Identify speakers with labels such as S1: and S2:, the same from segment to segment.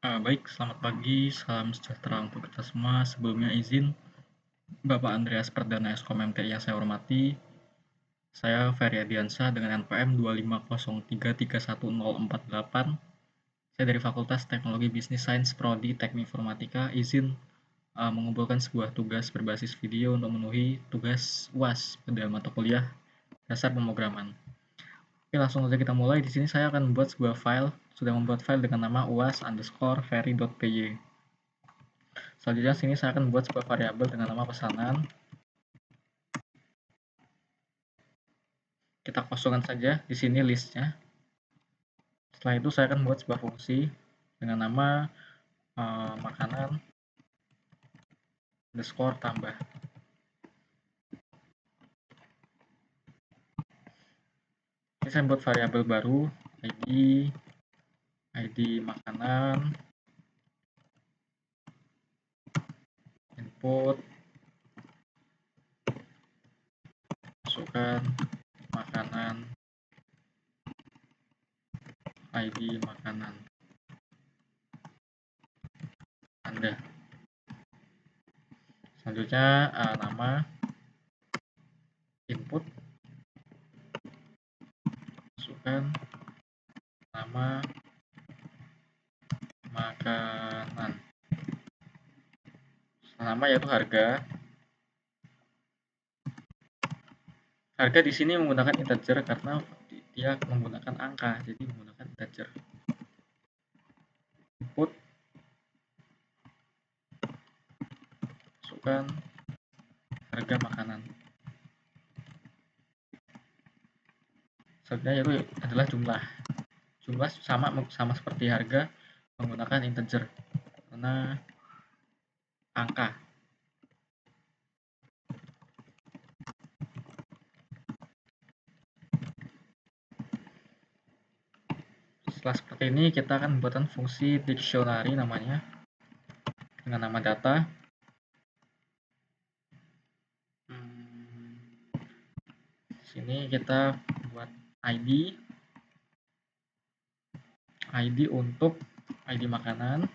S1: Baik, selamat pagi, salam sejahtera untuk kita semua. Sebelumnya izin, Bapak Andreas Perdana Eskom MTI yang saya hormati, saya Ferry Adiansyah dengan NPM 250331048. Saya dari Fakultas Teknologi Bisnis Sains Prodi Teknik Informatika, izin mengumpulkan sebuah tugas berbasis video untuk memenuhi tugas UAS pada mata kuliah dasar pemrograman. Oke, langsung saja kita mulai. Di sini saya akan membuat sebuah file, sudah membuat file dengan nama uas_ferry.py. Selanjutnya sini saya akan membuat sebuah variabel dengan nama pesanan. Kita kosongkan saja di sini listnya. Setelah itu saya akan membuat sebuah fungsi dengan nama makanan underscore tambah. Ini saya membuat variabel baru id makanan, input, masukkan makanan, id makanan Anda. Selanjutnya nama input, masukkan nama makanan. Nama yaitu harga. Harga di sini menggunakan integer karena dia menggunakan angka, jadi menggunakan integer. Input, masukkan harga makanan. Selanjutnya itu adalah jumlah. Jumlah sama seperti harga, menggunakan integer karena angka. Setelah seperti ini, kita akan membuatkan fungsi dictionary namanya dengan nama data. Di sini kita buat ID untuk ID makanan,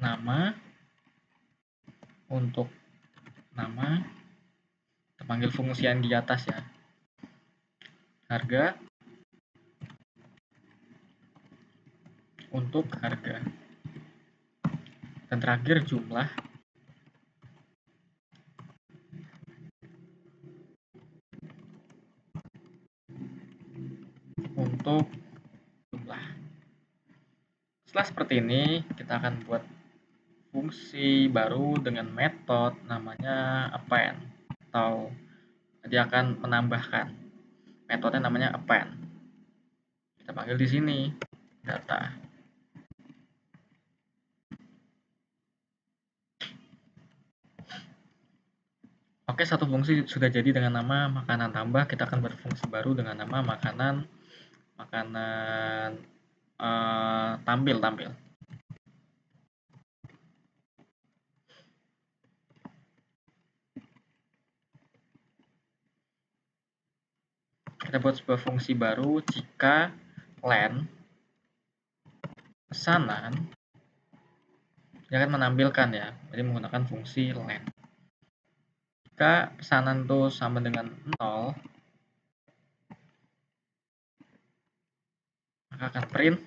S1: nama untuk nama, kita panggil fungsi yang di atas ya, harga untuk harga, dan terakhir jumlah untuk jumlah. Setelah seperti ini, kita akan buat fungsi baru dengan metode namanya append, atau dia akan menambahkan. Metode namanya append. Kita panggil di sini data. Oke, satu fungsi sudah jadi dengan nama makanan tambah. Kita akan berfungsi baru dengan nama makanan tampil. Kita buat sebuah fungsi baru jika len pesanan, dia akan menampilkan ya, jadi menggunakan fungsi len. Jika pesanan itu sama dengan 0, maka akan print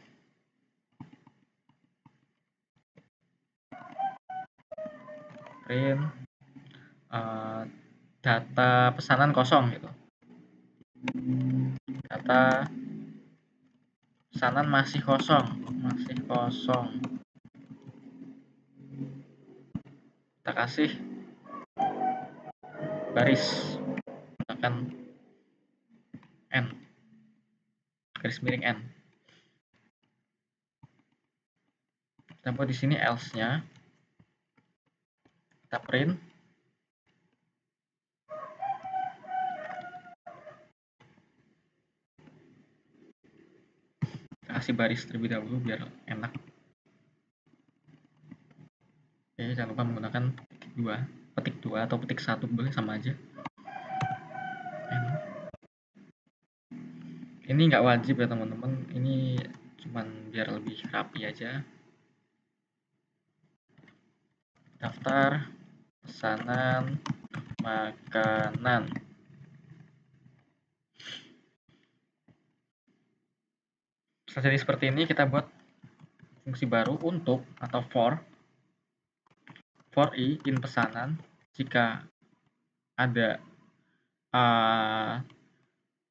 S1: data pesanan kosong gitu. Data pesanan masih kosong. Kita kasih baris menggunakan n, garis miring n. Kita buat di sini else-nya. Kita print kasih baris terlebih dahulu biar enak. Oke, jangan lupa menggunakan petik 2 atau petik 1 boleh, sama aja. Ini nggak wajib ya teman-teman, ini cuman biar lebih rapi aja. Daftar pesanan makanan. Setelah jadi seperti ini, kita buat fungsi baru untuk atau for i in pesanan. Jika ada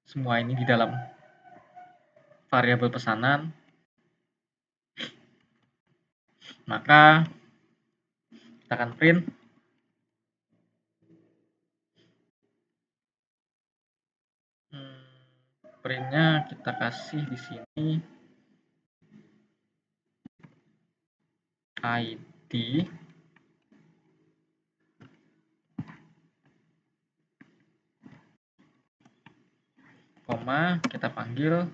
S1: semua ini di dalam variabel pesanan, maka kita akan printnya kita kasih di sini ID, koma, kita panggil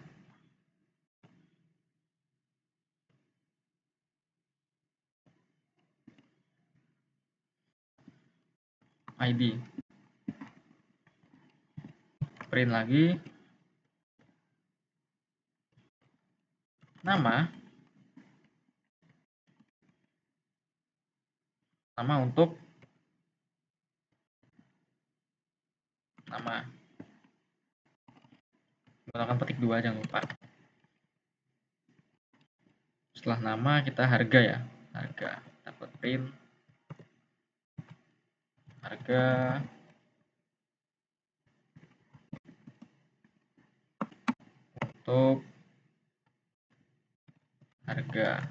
S1: ID. Print lagi nama untuk nama. Gunakan petik 2, jangan lupa. Setelah nama kita harga ya, harga. Dapat print harga untuk harga.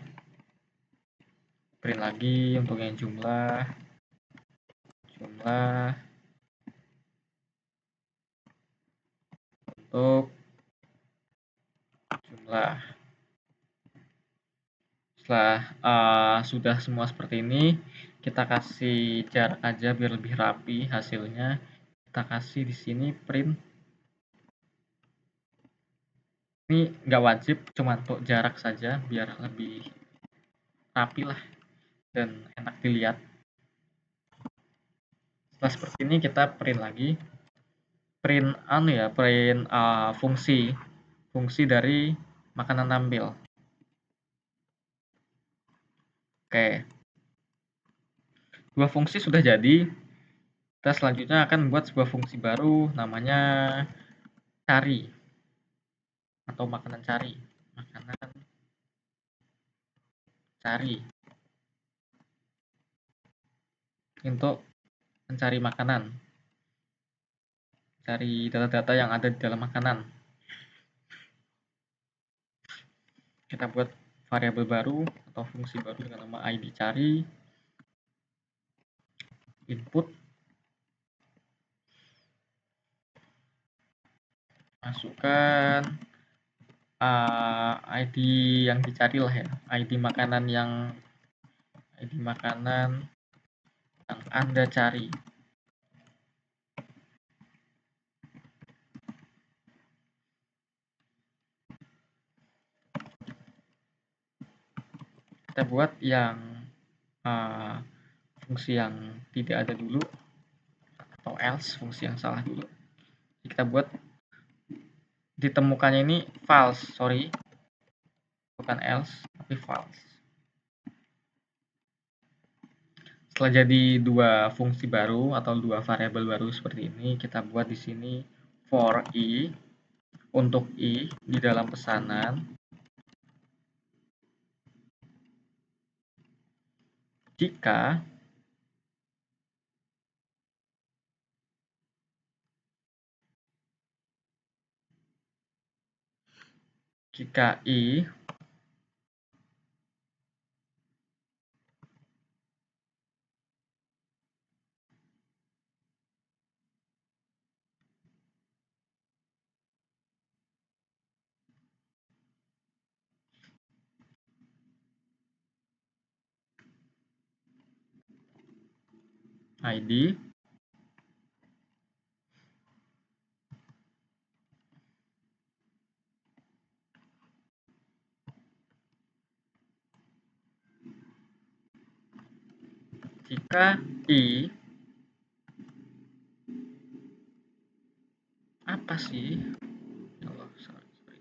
S1: Print lagi untuk yang jumlah untuk jumlah. Setelah sudah semua seperti ini, kita kasih jarak aja biar lebih rapi hasilnya. Kita kasih di sini print. Ini nggak wajib, cuma untuk jarak saja biar lebih rapi lah dan enak dilihat. Setelah seperti ini kita print lagi. Print fungsi dari makanan tampil. Oke. Dua fungsi sudah jadi. Kita selanjutnya akan membuat sebuah fungsi baru namanya cari atau makanan cari. Makanan cari. Untuk mencari makanan. Cari data-data yang ada di dalam makanan. Kita buat variabel baru atau fungsi baru dengan nama ID cari. Input. Masukkan ID yang dicari lah ya, ID makanan yang Anda cari. Kita buat yang fungsi yang tidak ada dulu atau else, fungsi yang salah dulu. Kita buat ditemukannya ini false, sorry, bukan else tapi false. Setelah jadi dua fungsi baru atau dua variabel baru seperti ini, kita buat di sini for i untuk i di dalam pesanan. Jika i ID jika i apa sih? Allah, sorry.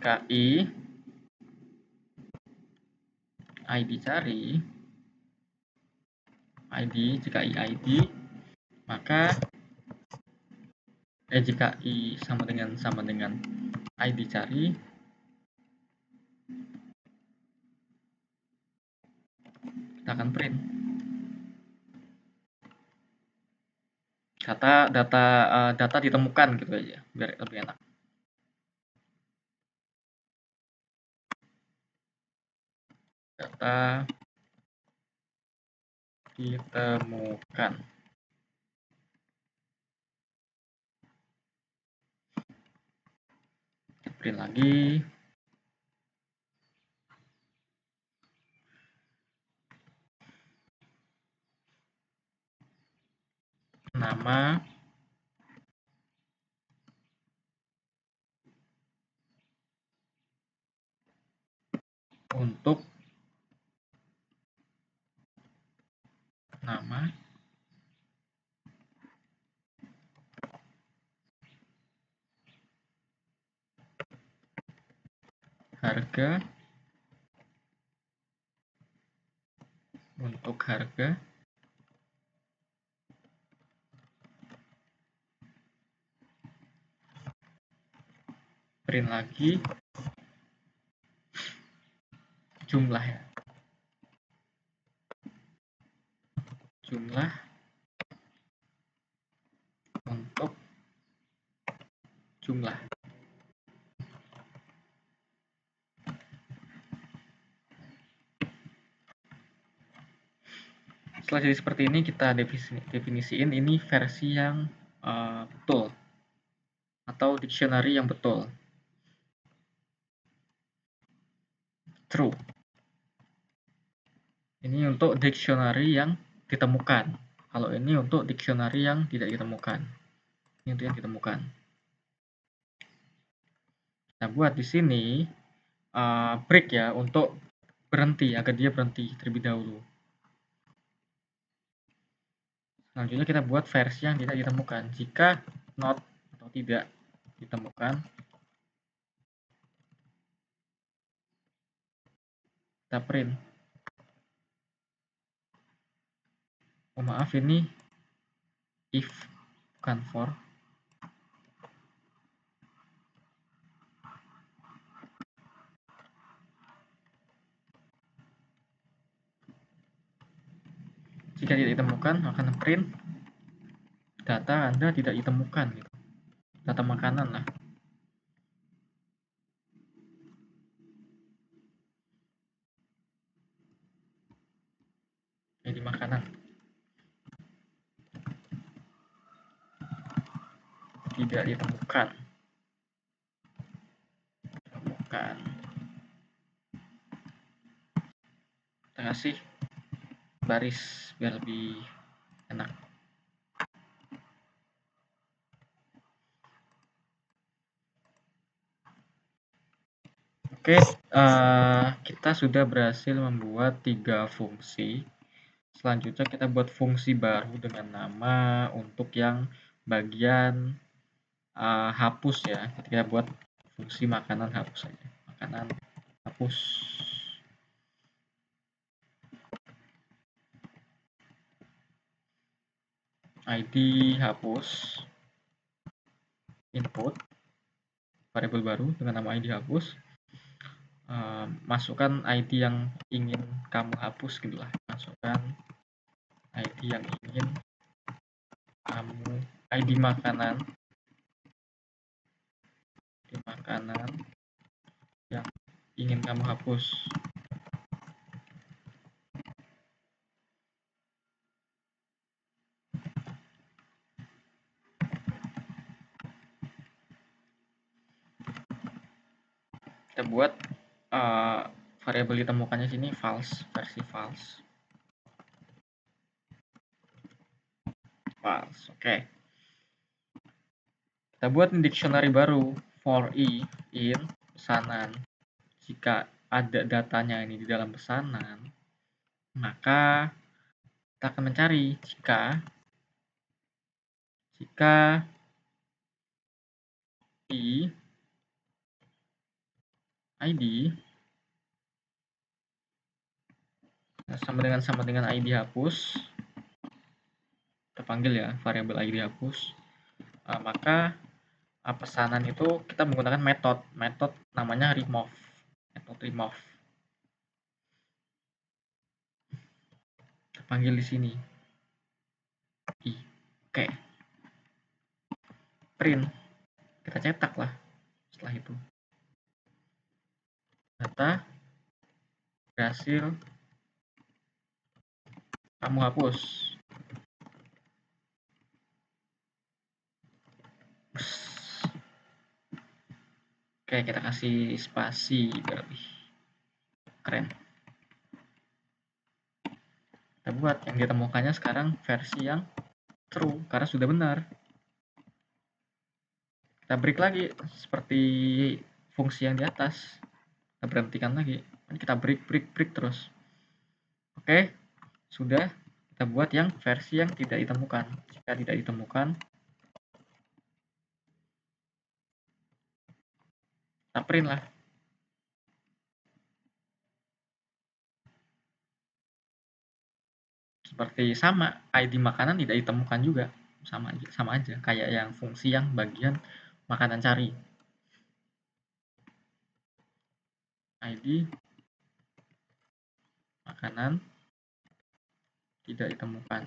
S1: jika id cari jika id, maka jika i sama dengan id cari, kita akan print data ditemukan gitu aja biar lebih enak. Data ditemukan. Print lagi. Nama untuk nama harga untuk harga print lagi jumlah ya, jumlah untuk jumlah. Setelah jadi seperti ini, kita definisiin ini versi yang betul atau dictionary yang betul, true. Ini untuk dictionary yang ditemukan. Kalau ini untuk dictionary yang tidak ditemukan. Ini untuk yang ditemukan. Kita buat di sini break ya untuk berhenti agar dia berhenti terlebih dahulu. Selanjutnya kita buat versi yang tidak ditemukan. Jika not atau tidak ditemukan, kita print. Oh maaf, ini if bukan for. Jika tidak ditemukan, akan print data Anda tidak ditemukan gitu. Data makanan lah. Jadi makanan. Tidak ditemukan. Kita kasih baris biar lebih enak. Oke, kita sudah berhasil membuat 3 fungsi. Selanjutnya kita buat fungsi baru dengan nama untuk yang bagian hapus ya. Jadi kita buat fungsi makanan hapus saja. Makanan hapus. ID hapus. Input variabel baru dengan nama ID hapus. Masukkan ID yang ingin kamu hapus gitulah. Masukkan ID yang ingin kamu, ID makanan yang ingin kamu hapus. Kita buat variabel ditemukannya sini false, versi false. Oke. Kita buat dictionary baru for i in pesanan. Jika ada datanya ini di dalam pesanan, maka kita akan mencari jika i ID sama dengan ID hapus, kita panggil ya variabel ID hapus, maka pesanan itu kita menggunakan metode namanya remove, metode remove. Kita panggil di sini. Oke. Print. Kita cetak lah setelah itu. Data berhasil kamu hapus. Oke, kita kasih spasi biar lebih keren. Kita buat yang ditemukannya sekarang versi yang true karena sudah benar. Kita break lagi seperti fungsi yang di atas. Kita berhentikan lagi. Kita break terus. Oke, sudah. Kita buat yang versi yang tidak ditemukan. Jika tidak ditemukan, kita print lah. Seperti sama, ID makanan tidak ditemukan juga. Sama aja kayak yang fungsi yang bagian makanan cari. ID makanan tidak ditemukan.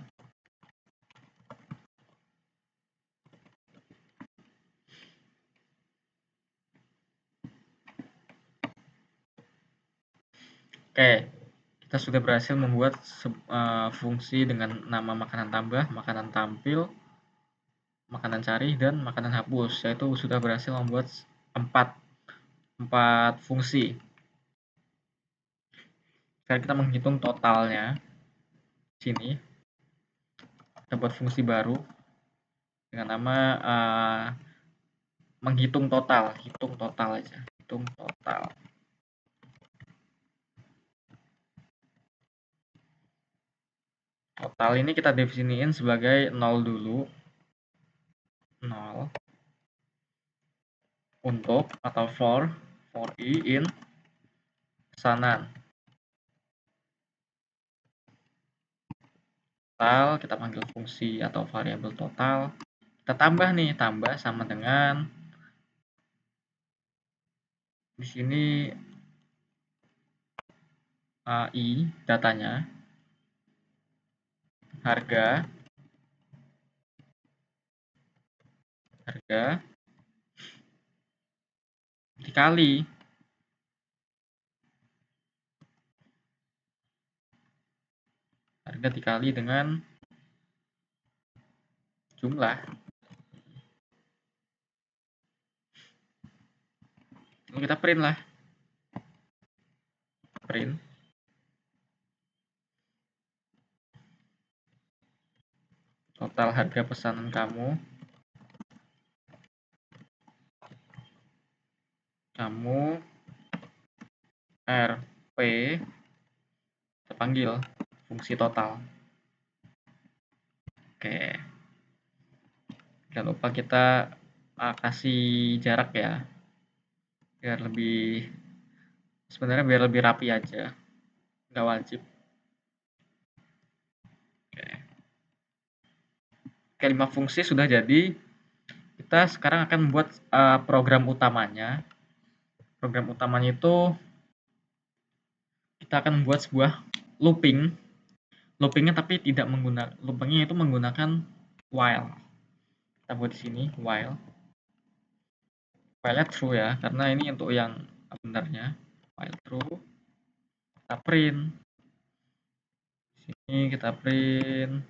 S1: Oke, kita sudah berhasil membuat fungsi dengan nama makanan tambah, makanan tampil, makanan cari, dan makanan hapus. Yaitu sudah berhasil membuat empat fungsi. Sekarang kita menghitung totalnya. Sini kita buat fungsi baru dengan nama menghitung total, hitung total aja, hitung total. Total ini kita definisiin sebagai 0 dulu, 0 untuk atau for i in pesanan. Total, kita panggil fungsi atau variabel total. Kita tambah nih, tambah sama dengan di sini i datanya, harga dikali dengan jumlah. Lalu kita print lah. Print. Total harga pesanan kamu. RP, kita panggil fungsi total. Oke. Jangan lupa kita kasih jarak ya. Sebenarnya biar lebih rapi aja. Nggak wajib. Oke, 5 fungsi sudah jadi. Kita sekarang akan membuat program utamanya. Program utamanya itu kita akan membuat sebuah looping. Loopingnya tapi tidak menggunakan, loopingnya itu menggunakan while. Kita buat di sini while. While-nya true ya, karena ini untuk yang benarnya. While true. Kita print. Sini kita print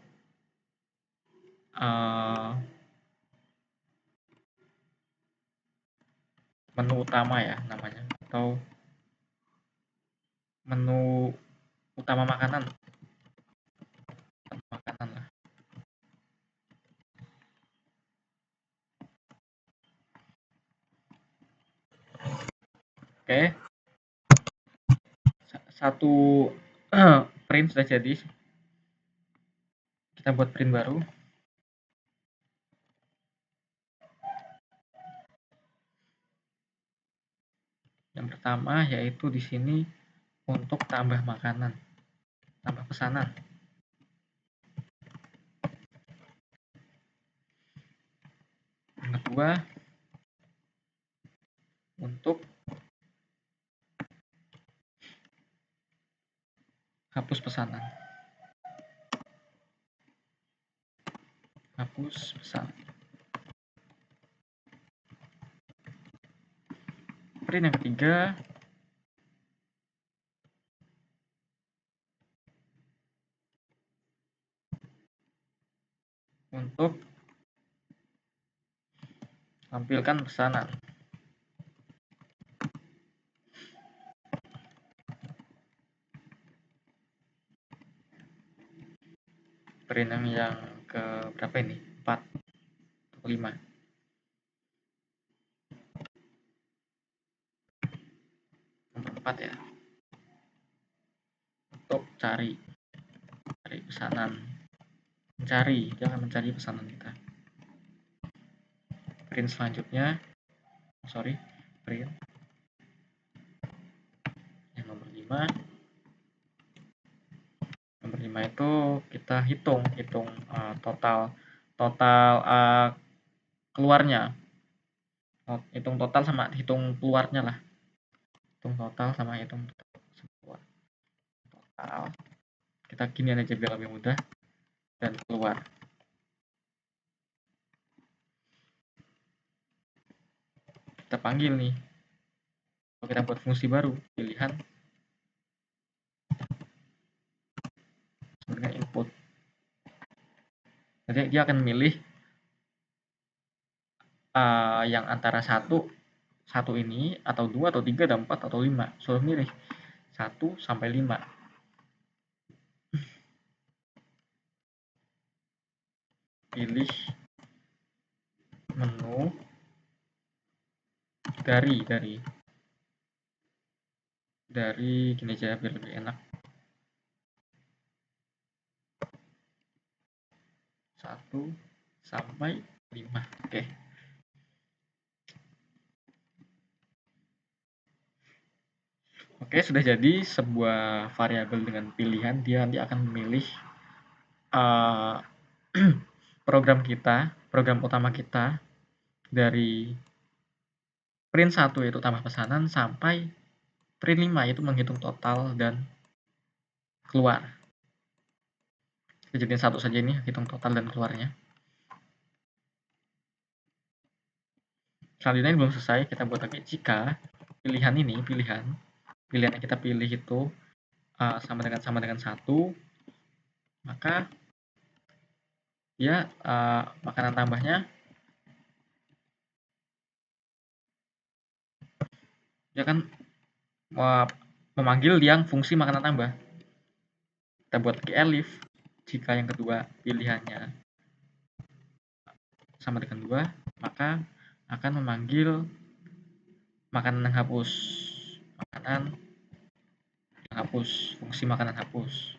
S1: menu utama ya namanya, atau menu utama makanan lah. Oke, satu print sudah jadi. Kita buat print baru. Yang pertama yaitu di sini untuk tambah makanan, tambah pesanan. Yang kedua untuk hapus pesanan. Hapus pesan. Print yang ketiga untuk tampilkan pesanan. Print yang ke berapa ini? 4 atau 5? Nomor 4 ya. Untuk cari pesanan. Jangan mencari pesanan kita. Print selanjutnya, print yang nomor 5. Nomor 5 itu kita hitung total keluarnya. Hitung total sama hitung keluarnya lah. Hitung total sama hitung keluar. Total. Kita gini aja biar lebih mudah. Dan keluar. Kita panggil nih. Kalau kita buat fungsi baru, pilihan dengan input. Jadi dia akan memilih yang antara satu ini atau 2 atau 3 atau 4 atau 5. Suruh milih 1 sampai 5. Pilih menu dari gini aja biar lebih enak. 1 sampai 5. Oke. Oke, sudah jadi sebuah variabel dengan pilihan. Dia nanti akan memilih program utama kita dari print 1 yaitu tambah pesanan sampai print 5 yaitu menghitung total dan keluar. Kita jadiin satu saja ini, hitung total dan keluarnya. Selanjutnya ini belum selesai, kita buat lagi jika pilihan yang kita pilih itu sama dengan 1, maka ya makanan tambahnya dia akan memanggil yang fungsi makanan tambah. Kita buat lagi elif jika yang kedua pilihannya sama dengan 2, maka akan memanggil makanan yang hapus. Fungsi makanan hapus.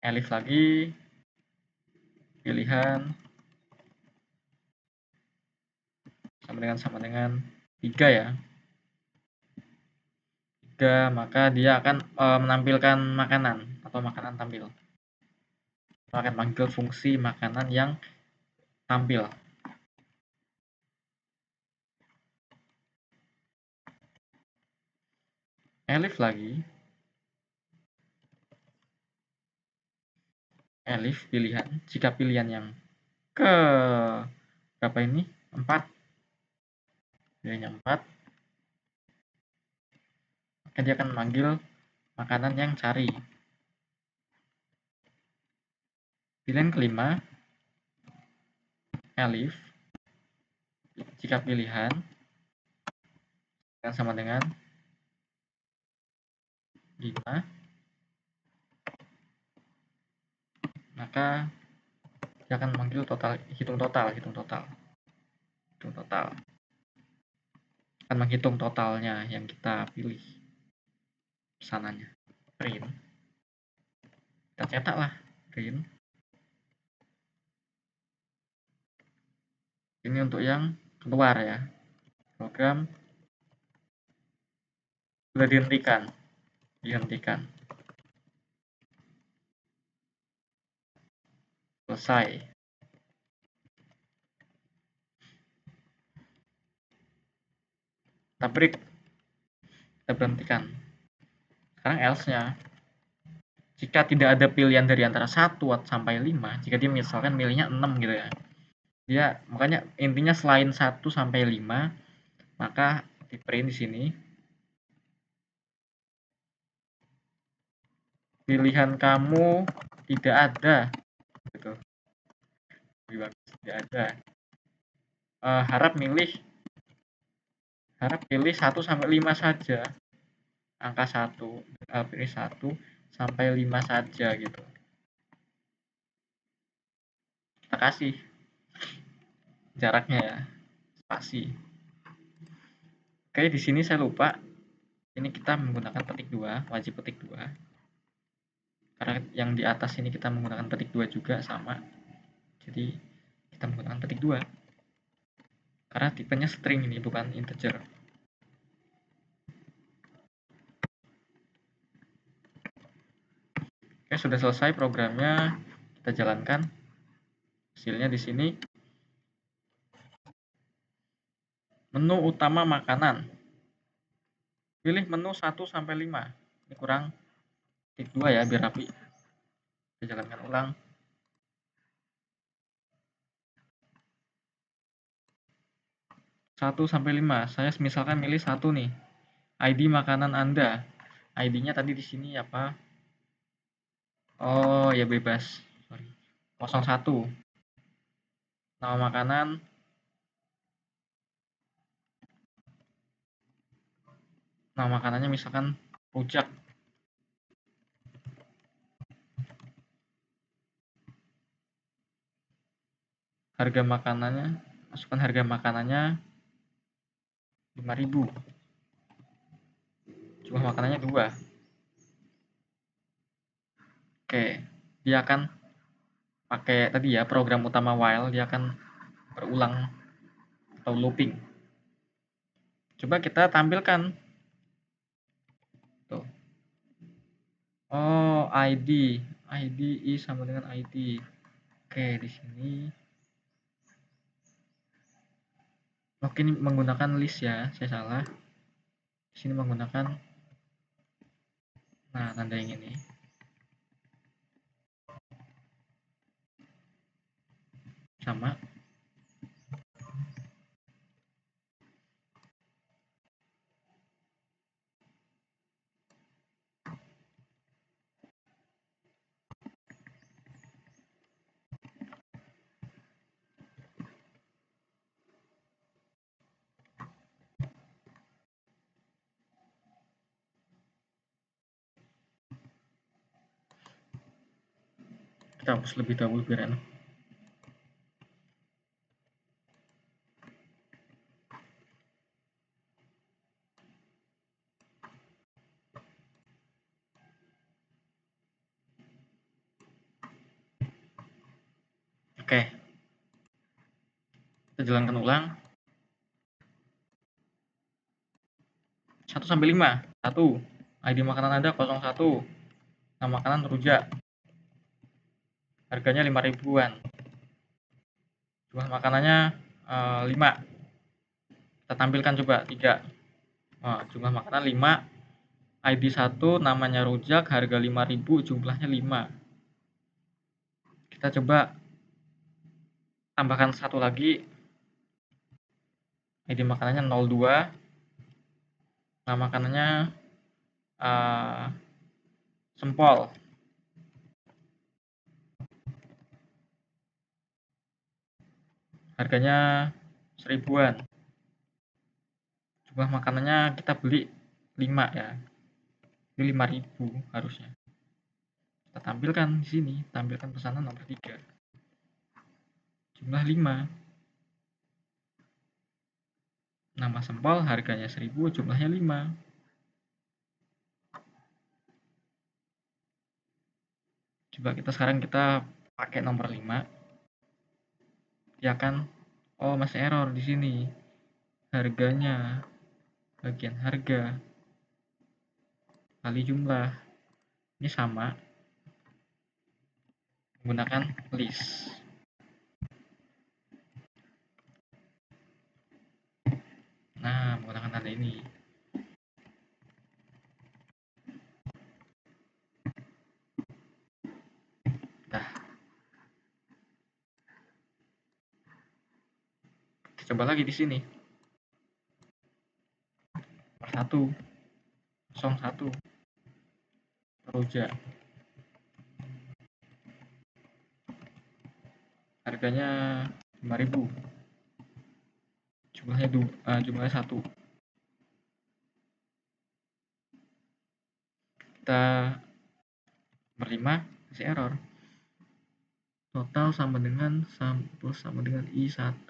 S1: Elif lagi pilihan sama dengan 3 ya. 3, maka dia akan menampilkan makanan atau makanan tampil. Akan panggil fungsi makanan yang tampil. Elif lagi. Elif pilihan. Jika pilihan yang ke berapa ini? 4. Pilihannya 4. Maka dia akan memanggil makanan yang cari. Pilihan kelima. Elif. Jika pilihan yang sama dengan 5, maka dia akan memanggil hitung total. Akan menghitung totalnya yang kita pilih pesanannya. Print. Kita cetak lah. Print. Ini untuk yang keluar ya. Program Sudah dihentikan. Dihentikan. Selesai. Kita break. Kita berhentikan. Sekarang else-nya. Jika tidak ada pilihan dari antara 1 sampai 5, jika dia misalkan milihnya 6 gitu ya. Dia makanya intinya selain 1 sampai 5, maka di print di sini pilihan kamu tidak ada gitu. Lebih bagus tidak ada. Harap pilih 1 sampai 5 saja. Angka 1, pilih 1 sampai 5 saja gitu. Kita kasih jaraknya ya, spasi. Oke, di sini saya lupa. Ini kita menggunakan petik 2, wajib petik 2. Karena yang di atas ini kita menggunakan petik 2 juga sama. Jadi kita menggunakan petik 2. Karena tipenya string ini bukan integer. Oke, sudah selesai programnya. Kita jalankan. Hasilnya di sini. Menu utama makanan. Pilih menu 1 sampai 5. Ini kurang petik 2 ya biar rapi. Kita jalankan ulang. 1 sampai 5. Saya misalkan milih 1 nih. ID makanan Anda. ID-nya tadi di sini apa? Oh, ya bebas. Sorry. 01. Nama makanan. Nama makanannya misalkan rujak. Harga makanannya, masukkan harga makanannya 5.000. Jumlah makanannya 2. Oke, dia akan pakai tadi ya program utama while, dia akan berulang atau looping. Coba kita tampilkan. Tuh. Oh, ID. ID I sama dengan ID. Oke, di sini mungkin menggunakan list ya, saya salah. Di sini menggunakan tanda yang ini. Sama. Kita hapus lebih dahulu biar enak. Oke. Kita jalankan ulang. 1 sampai 5. 1. ID makanan Anda 01. Nama makanan rujak. Harganya 5 ribuan. Jumlah makanannya 5. Kita tampilkan coba 3. Jumlah makanan 5. ID 1, namanya rujak, harga 5.000, jumlahnya 5. Kita coba tambahkan satu lagi. ID makanannya 02. Nama makanannya sempol. Harganya 1.000-an. Jumlah makanannya kita beli 5 ya. Ini 5.000 harusnya. Kita tampilkan di sini, tampilkan pesanan nomor 3. Jumlah 5. Nama sempol harganya 1.000, jumlahnya 5. Coba sekarang kita pakai nomor 5. Dia akan masih error di sini. Harganya bagian harga kali jumlah. Ini sama menggunakan list. Nah, menggunakan tanda ini. Nah, kita coba lagi di sini. Nomor 1, 01, rujak. Harganya 5.000. Jumlahnya 1. Kita nomor 5 kasih error. Total sama dengan I1.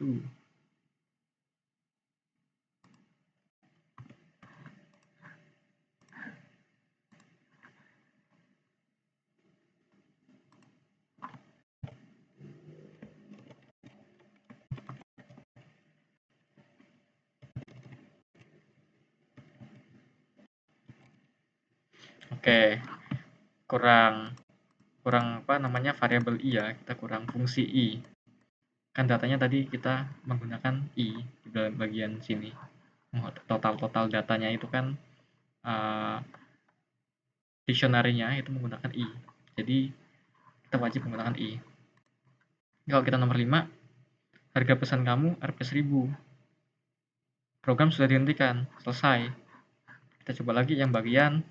S1: Oke, kurang variabel i ya, kita kurang fungsi i. Kan datanya tadi kita menggunakan i di dalam bagian sini. Total datanya itu kan dictionary-nya itu menggunakan i. Jadi kita wajib menggunakan i. Kalau kita nomor 5, harga pesan kamu Rp1.000. Program sudah dihentikan, selesai. Kita coba lagi yang bagian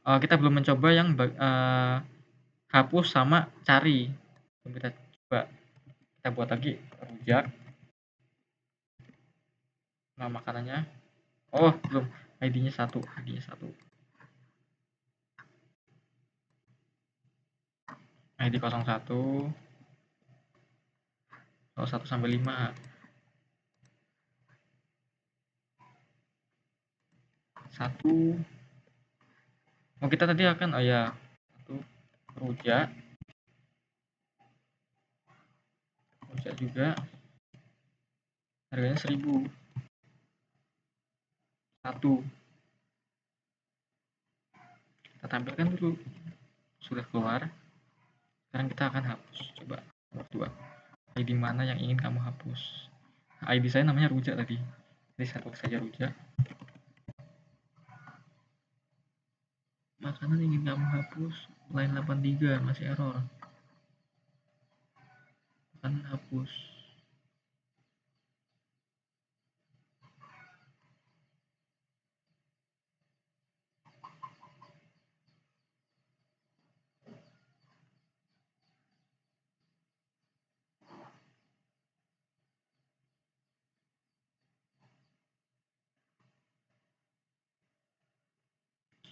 S1: kita belum mencoba yang hapus sama cari. Kita coba, kita buat lagi rujak. Nah, makanannya, belum, ID-nya 1. ID 01 sampai 5. 1. Kita tadi akan 1 rujak juga, harganya 1.000. 1. Kita tampilkan dulu, sudah keluar. Sekarang kita akan hapus. Coba nomor 2. ID mana yang ingin kamu hapus? ID saya namanya rujak tadi. Jadi saya tulis saja rujak. Makanan ingin kamu hapus, line 83 masih error. Makanan hapus.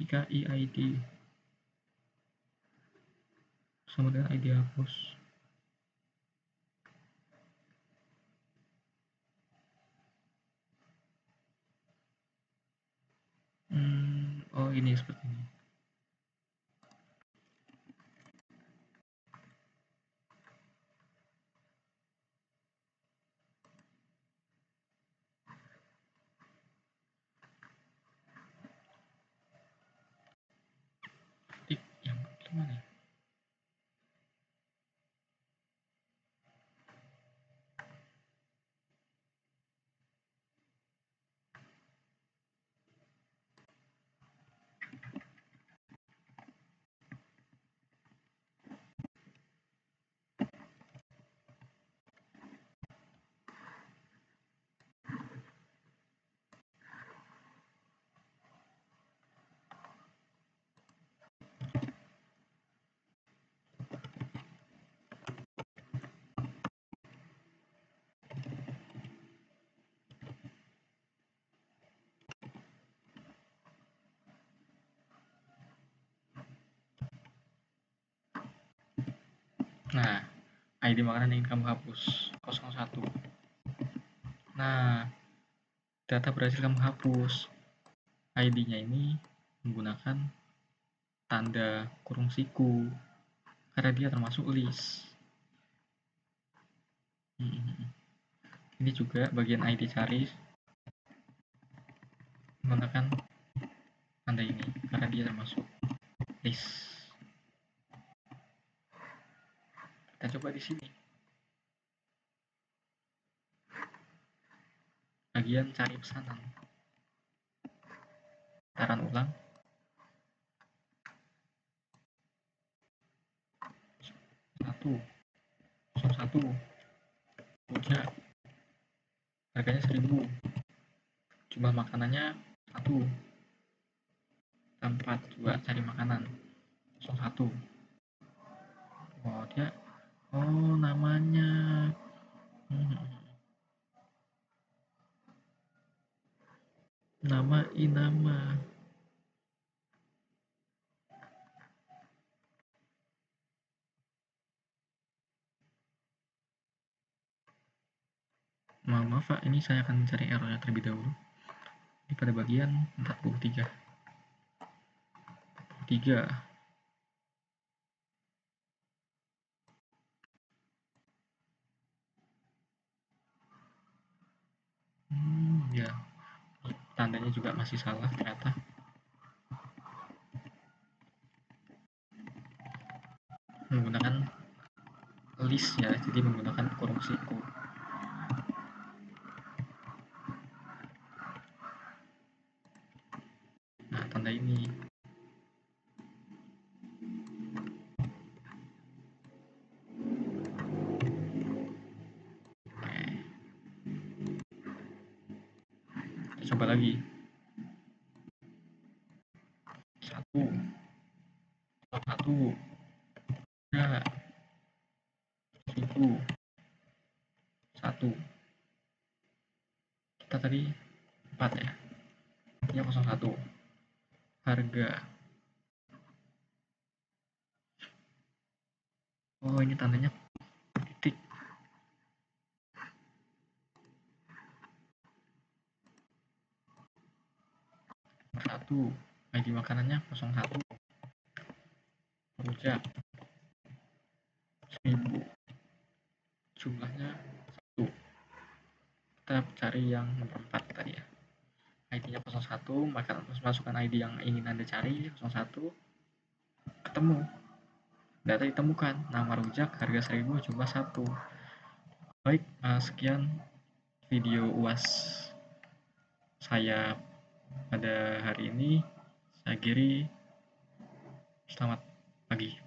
S1: Jika ID sama dengan ID hapus. Ini seperti ini. Yang gimana? Nah, ID makanan yang ingin kamu hapus 01. Nah, data berhasil kamu hapus. ID-nya ini menggunakan tanda kurung siku karena dia termasuk list. Ini juga bagian ID cari menggunakan dia termasuk list. Kita coba di sini. Bagian cari pesanan. Putaran ulang. Satu. Rujak. Harganya 1.000. Jumlah makanannya 1. Tempat juga cari makanan. 01. Oh, dia. Oh, namanya. Nama inama. Maaf Pak, ini saya akan mencari errornya terlebih dahulu. Ini pada bagian 43. 43. Ya. Tandanya juga masih salah ternyata. Menggunakan list ya, jadi menggunakan kurung siku. Nah, tanda ini. Oke. Kita coba lagi. 1. 1. 2. 1. 1. Kita tadi 4 ya. Ini 01. Harga. Oh, ini tandanya titik. 1. ID makanannya 01. Rujak 1.000. Jumlahnya 1. Kita cari yang nomor 4 tadi ya. ID-nya 01, maka masukkan ID yang ingin Anda cari, 01. Ketemu. Data ditemukan, nama rujak, harga 1.000, jumlah 1. Baik, sekian video UAS saya pada hari ini. Saya Giri, selamat pagi.